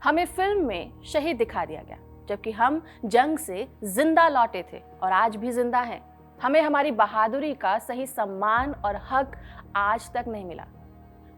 हमें फिल्म में शहीद दिखा दिया गया, जबकि हम जंग से जिंदा लौटे थे और आज भी जिंदा हैं। हमें हमारी बहादुरी का सही सम्मान और हक आज तक नहीं मिला।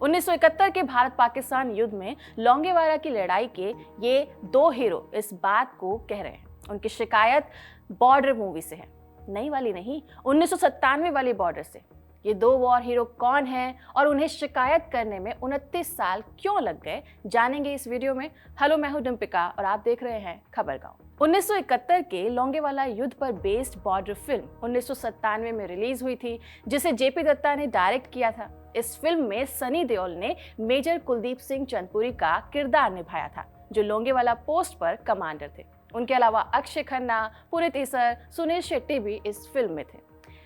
1971 के भारत पाकिस्तान युद्ध में लोंगेवाला की लड़ाई के ये दो हीरो इस बात को कह रहे हैं। उनकी शिकायत बॉर्डर मूवी से है, नई वाली नहीं, 1997 वाली बॉर्डर से। ये दो वॉर हीरो कौन हैं और उन्हें शिकायत करने में 29 साल क्यों लग गए, जानेंगे इस वीडियो में। हेलो, मैं हूं डिम्पिका और आप देख रहे हैं खबर गांव। 1971 के लोंगेवाला युद्ध पर बेस्ड बॉर्डर फिल्म 1997 में रिलीज हुई थी, जिसे जेपी दत्ता ने डायरेक्ट किया था। इस फिल्म में सनी देओल ने मेजर कुलदीप सिंह चंदपुरी का किरदार निभाया था, जो लोंगेवाला पोस्ट पर कमांडर थे। उनके अलावा अक्षय खन्ना, पुनीत इस्सर, सुनील शेट्टी भी इस फिल्म में थे।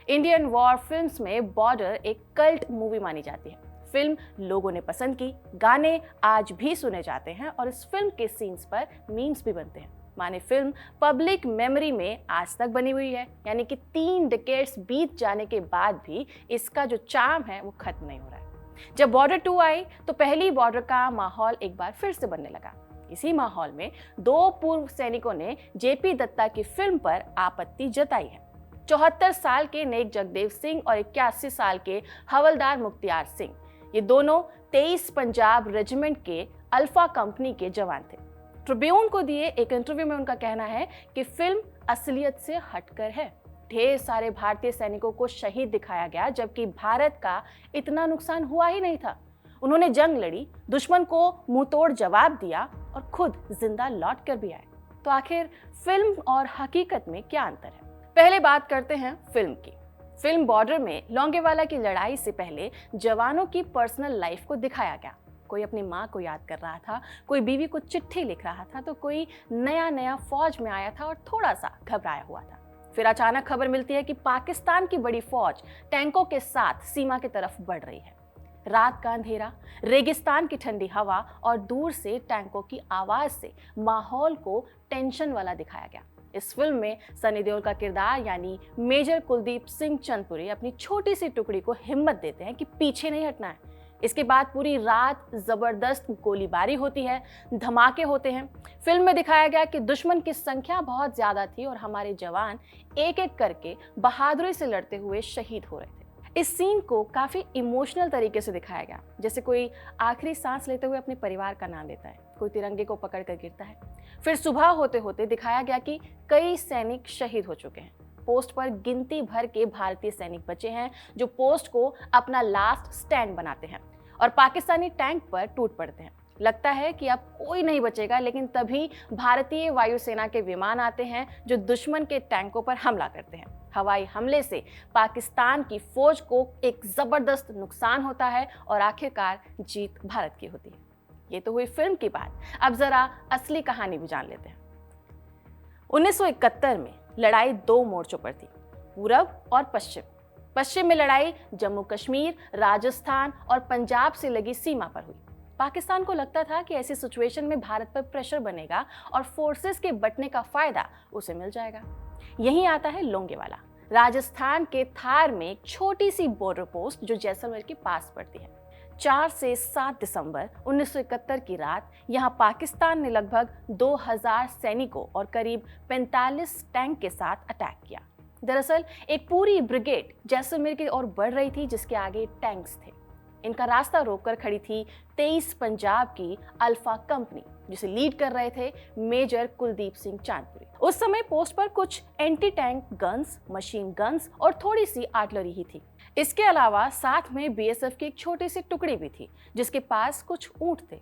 इंडियन वॉर फिल्म्स में बॉर्डर एक कल्ट मूवी मानी जाती है। फिल्म लोगों ने पसंद की, गाने आज भी सुने जाते हैं और इस फिल्म के सीन्स पर मीम्स भी बनते हैं। माने फिल्म पब्लिक मेमोरी में आज तक बनी हुई है, यानी कि 3 डिकेड्स बीत जाने के बाद भी इसका जो चार्म है वो खत्म नहीं हो रहा है। जब बॉर्डर 2 आई तो पहली बॉर्डर का माहौल एक बार फिर से बनने लगा। इसी माहौल में 2 पूर्व सैनिकों ने जेपी दत्ता की फिल्म पर आपत्ति जताई है। 74 साल के नेक जगदेव सिंह और 81 साल के हवलदार मुख्तियार सिंह, ये दोनों 23 पंजाब रेजिमेंट के अल्फा कंपनी के जवान थे। ट्रिब्यून को दिए एक इंटरव्यू में उनका कहना है कि फिल्म असलियत से हटकर है। ढेर सारे भारतीय सैनिकों को शहीद दिखाया गया, जबकि भारत का इतना नुकसान हुआ ही नहीं था। उन्होंने जंग लड़ी, दुश्मन को मुंहतोड़ जवाब दिया और खुद जिंदा लौट कर भी आए। तो आखिर फिल्म और हकीकत में क्या अंतर है? पहले बात करते हैं फिल्म की। फिल्म बॉर्डर में लोंगेवाला की लड़ाई से पहले जवानों की पर्सनल लाइफ को दिखाया गया। कोई अपनी माँ को याद कर रहा था, कोई बीवी को चिट्ठी लिख रहा था, तो कोई नया फौज में आया था और थोड़ा सा घबराया हुआ था। फिर अचानक खबर मिलती है कि पाकिस्तान की बड़ी फौज टैंकों के साथ सीमा की तरफ बढ़ रही है। रात का अंधेरा, रेगिस्तान की ठंडी हवा और दूर से टैंकों की आवाज से माहौल को टेंशन वाला दिखाया गया। इस फिल्म में सनी देओल का किरदार यानी मेजर कुलदीप सिंह चंदपुरी अपनी छोटी सी टुकड़ी को हिम्मत देते हैं कि पीछे नहीं हटना है। इसके बाद पूरी रात जबरदस्त गोलीबारी होती है, धमाके होते हैं। फिल्म में दिखाया गया कि दुश्मन की संख्या बहुत ज्यादा थी और हमारे जवान एक एक करके बहादुरी से लड़ते हुए शहीद हो रहे थे। इस सीन को काफी इमोशनल तरीके से दिखाया गया, जैसे कोई आखिरी सांस लेते हुए अपने परिवार का नाम लेता है, कोई तिरंगे को पकड़ कर गिरता है। फिर सुबह होते होते दिखाया गया कि कई सैनिक शहीद हो चुके हैं। पोस्ट पर गिनती भर के भारतीय सैनिक बचे हैं, जो पोस्ट को अपना लास्ट स्टैंड बनाते हैं और पाकिस्तानी टैंक पर टूट पड़ते हैं। लगता है कि अब कोई नहीं बचेगा, लेकिन तभी भारतीय वायुसेना के विमान आते हैं, जो दुश्मन के टैंकों पर हमला करते हैं। हवाई हमले से पाकिस्तान की फौज को एक जबरदस्त नुकसान होता है और आखिरकार जीत भारत की होती है। ये तो हुई फिल्म की बात। अब जरा असली कहानी भी जान लेते हैं। 1971 में लड़ाई 2 मोर्चों पर थी, पूरब और पश्चिम। पश्चिम में लड़ाई जम्मू कश्मीर, राजस्थान और पंजाब से लगी सीमा पर हुई। पाकिस्तान को लगता था कि ऐसी सिचुएशन में भारत पर प्रेशर बनेगा और फोर्सेस के बंटने का फायदा उसे मिल जाएगा। यहीं आता है लोंगेवाला, राजस्थान के थार में एक छोटी सी बॉर्डर पोस्ट जो जैसलमेर के पास पड़ती है। 4 से 7 दिसंबर 1971 की रात यहाँ पाकिस्तान ने लगभग 2000 सैनिकों और करीब 45 टैंक के साथ अटैक किया। दरअसल एक पूरी ब्रिगेड जैसलमेर की ओर बढ़ रही थी, जिसके आगे टैंक्स थे। इनका रास्ता रोककर खड़ी थी 23 पंजाब की अल्फा कंपनी, जिसे लीड कर रहे थे मेजर कुलदीप सिंह चांदपुरी। उस समय पोस्ट पर कुछ anti tank guns, machine guns और थोड़ी सी आर्टिलरी ही थी। इसके अलावा साथ में बीएसएफ की एक छोटी सी टुकड़ी भी थी, जिसके पास कुछ ऊंट थे।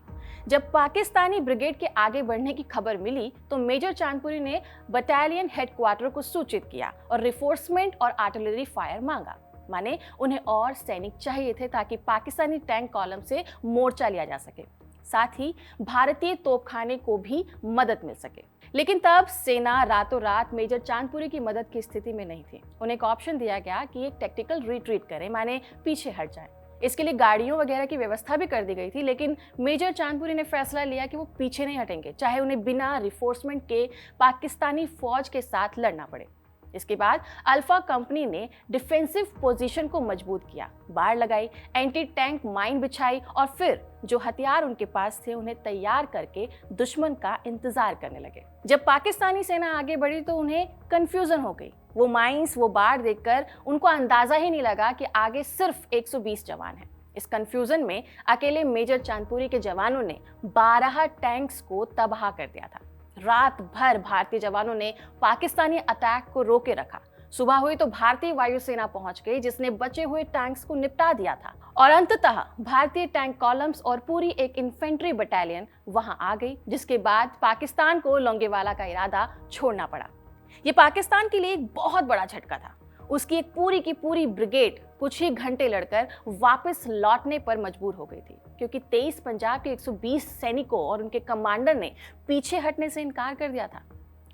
जब पाकिस्तानी ब्रिगेड के आगे बढ़ने की खबर मिली तो मेजर चांदपुरी ने बटालियन हेडक्वार्टर को सूचित किया और रिफोर्समेंट और आर्टिलरी फायर मांगा। माने उन्हें और सैनिक चाहिए थे ताकि पाकिस्तानी टैंक कॉलम से मोर्चा लिया जा सके, साथ ही भारतीय तोपखाने को भी मदद मिल सके। लेकिन तब सेना रातों रात मेजर चांदपुरी की मदद की स्थिति में नहीं थी। उन्हें एक ऑप्शन दिया गया कि एक टैक्टिकल रिट्रीट करें, माने पीछे हट जाएं। इसके लिए गाड़ियों वगैरह की व्यवस्था भी कर दी गई थी, लेकिन मेजर चांदपुरी ने फैसला लिया कि वो पीछे नहीं हटेंगे, चाहे उन्हें बिना रिफोर्समेंट के पाकिस्तानी फौज के साथ लड़ना पड़े। इसके बाद अल्फा कंपनी ने डिफेंसिव पोजीशन को मजबूत किया, बाड़ लगाई, एंटी टैंक माइन बिछाई और फिर जो हथियार उनके पास थे उन्हें तैयार करके दुश्मन का इंतजार करने लगे। जब पाकिस्तानी सेना आगे बढ़ी तो उन्हें कंफ्यूजन हो गई। वो माइंस, वो बाढ़ देखकर उनको अंदाजा ही नहीं लगा कि आगे सिर्फ 120 जवान हैं। इस कंफ्यूजन में अकेले मेजर चांदपुरी के जवानों ने 12 टैंक्स को तबाह कर दिया था। रात भर भारतीय जवानों ने पाकिस्तानी अटैक को रोके रखा। सुबह हुई तो भारतीय वायुसेना पहुंच गई, जिसने बचे हुए टैंक्स को निपटा दिया था और अंततः भारतीय टैंक कॉलम्स और पूरी एक इन्फेंट्री बटालियन वहां आ गई, जिसके बाद पाकिस्तान को लोंगेवाला का इरादा छोड़ना पड़ा। ये पाकिस्तान के लिए एक बहुत बड़ा झटका था। उसकी एक पूरी की पूरी ब्रिगेड कुछ ही घंटे लड़कर वापस लौटने पर मजबूर हो गई थी, क्योंकि 23 पंजाब के 120 सैनिकों और उनके कमांडर ने पीछे हटने से इनकार कर दिया था।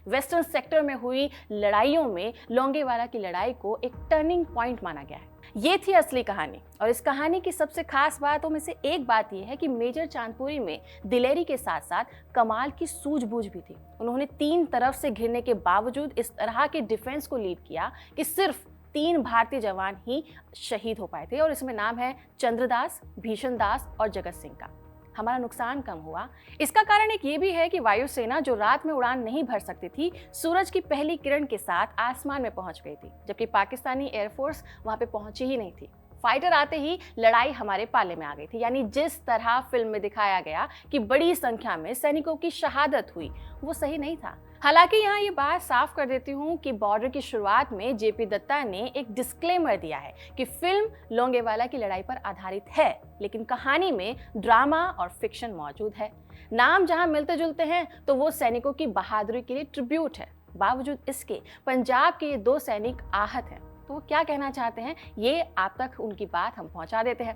वेस्टर्न सेक्टर में हुई लड़ाइयों में लोंगेवाला की लड़ाई को एक टर्निंग पॉइंट माना गया है। ये थी असली कहानी, और इस कहानी की सबसे खास बातों में से एक बात यह है कि मेजर चांदपुरी में दिलेरी के साथ साथ कमाल की सूझबूझ भी थी। उन्होंने 3 तरफ से घिरने के बावजूद इस तरह के डिफेंस को लीड किया कि सिर्फ 3 भारतीय जवान ही शहीद हो पाए थे, और इसमें नाम है चंद्रदास, भीषण दास और जगत सिंह का। हमारा नुकसान कम हुआ। इसका कारण एक ये भी है कि वायुसेना जो रात में उड़ान नहीं भर सकती थी, सूरज की पहली किरण के साथ आसमान में पहुंच गई थी, जबकि पाकिस्तानी एयरफोर्स वहां पे पहुंची ही नहीं थी। फाइटर आते ही लड़ाई हमारे पाले में आ गई थी। यानी जिस तरह फिल्म में दिखाया गया कि बड़ी संख्या में सैनिकों की शहादत हुई, वो सही नहीं था। हालांकि यहाँ ये बात साफ कर देती हूँ कि बॉर्डर की शुरुआत में जेपी दत्ता ने एक डिस्क्लेमर दिया है कि फिल्म लोंगेवाला की लड़ाई पर आधारित है, लेकिन कहानी में ड्रामा और फिक्शन मौजूद है। नाम जहाँ मिलते जुलते हैं तो वो सैनिकों की बहादुरी के लिए ट्रिब्यूट है। बावजूद इसके पंजाब के ये 2 सैनिक आहत हैं। तो वो क्या कहना चाहते हैं, ये आप तक उनकी बात हम पहुंचा देते हैं।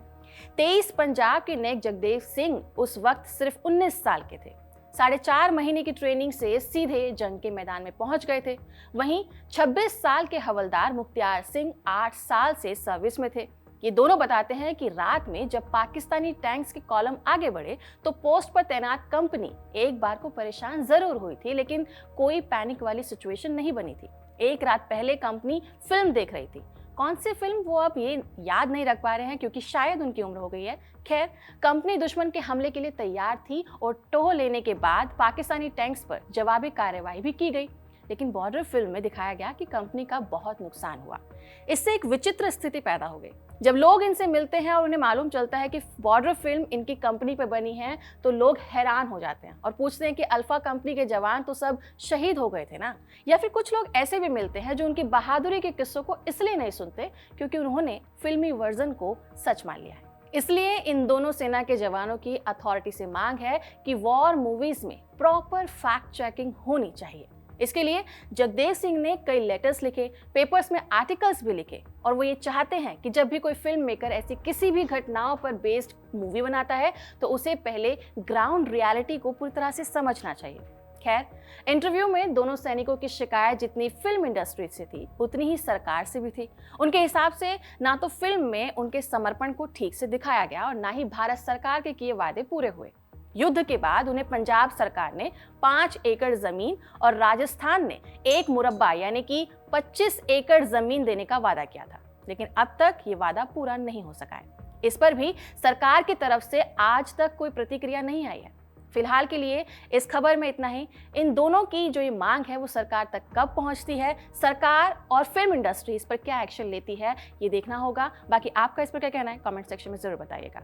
23 पंजाब के नेक जगदेव सिंह उस वक्त सिर्फ 19 साल के थे। 4.5 महीने की ट्रेनिंग से सीधे जंग के मैदान में पहुंच गए थे। वहीं 26 साल के हवलदार मुख्तियार सिंह 8 साल से सर्विस में थे। ये दोनों बताते हैं कि रात में जब पाकिस्तानी टैंक्स के कॉलम आगे बढ़े तो पोस्ट पर तैनात कंपनी एक बार को परेशान जरूर हुई थी, लेकिन कोई पैनिक वाली सिचुएशन नहीं बनी थी। एक रात पहले कंपनी फिल्म देख रही थी। कौन सी फिल्म वो अब ये याद नहीं रख पा रहे हैं, क्योंकि शायद उनकी उम्र हो गई है। खैर, कंपनी दुश्मन के हमले के लिए तैयार थी और टोह लेने के बाद पाकिस्तानी टैंक्स पर जवाबी कार्रवाई भी की गई। लेकिन बॉर्डर फिल्म में दिखाया गया कि कंपनी का बहुत नुकसान हुआ। इससे एक विचित्र स्थिति पैदा हो गई। जब लोग इनसे मिलते हैं और उन्हें मालूम चलता है कि बॉर्डर फिल्म इनकी कंपनी पे बनी है, तो लोग हैरान हो जाते हैं और पूछते हैं कि अल्फा कंपनी के जवान तो सब शहीद हो गए थे ना। या फिर कुछ लोग ऐसे भी मिलते हैं जो उनकी बहादुरी के किस्सों को इसलिए नहीं सुनते क्योंकि उन्होंने फिल्मी वर्जन को सच मान लिया है। इसलिए इन दोनों सेना के जवानों की अथॉरिटी से मांग है कि वॉर मूवीज में प्रॉपर फैक्ट चेकिंग होनी चाहिए। इसके लिए जगदेव सिंह ने कई लेटर्स लिखे, पेपर्स में आर्टिकल्स भी लिखे, और वो ये चाहते हैं कि जब भी कोई फिल्म मेकर ऐसी किसी भी घटनाओं पर बेस्ड मूवी बनाता है तो उसे पहले ग्राउंड रियलिटी को पूरी तरह से समझना चाहिए। खैर, इंटरव्यू में दोनों सैनिकों की शिकायत जितनी फिल्म इंडस्ट्री से थी उतनी ही सरकार से भी थी। उनके हिसाब से ना तो फिल्म में उनके समर्पण को ठीक से दिखाया गया और ना ही भारत सरकार के किए वादे पूरे हुए। युद्ध के बाद उन्हें पंजाब सरकार ने 5 एकड़ जमीन और राजस्थान ने 1 मुरब्बा यानी कि 25 एकड़ जमीन देने का वादा किया था, लेकिन अब तक ये वादा पूरा नहीं हो सका है। इस पर भी सरकार की तरफ से आज तक कोई प्रतिक्रिया नहीं आई है। फिलहाल के लिए इस खबर में इतना ही। इन दोनों की जो ये मांग है वो सरकार तक कब पहुंचती है, सरकार और फिल्म इंडस्ट्री इस पर क्या एक्शन लेती है, ये देखना होगा। बाकी आपका इस पर क्या कहना है, कमेंट सेक्शन में जरूर बताइएगा।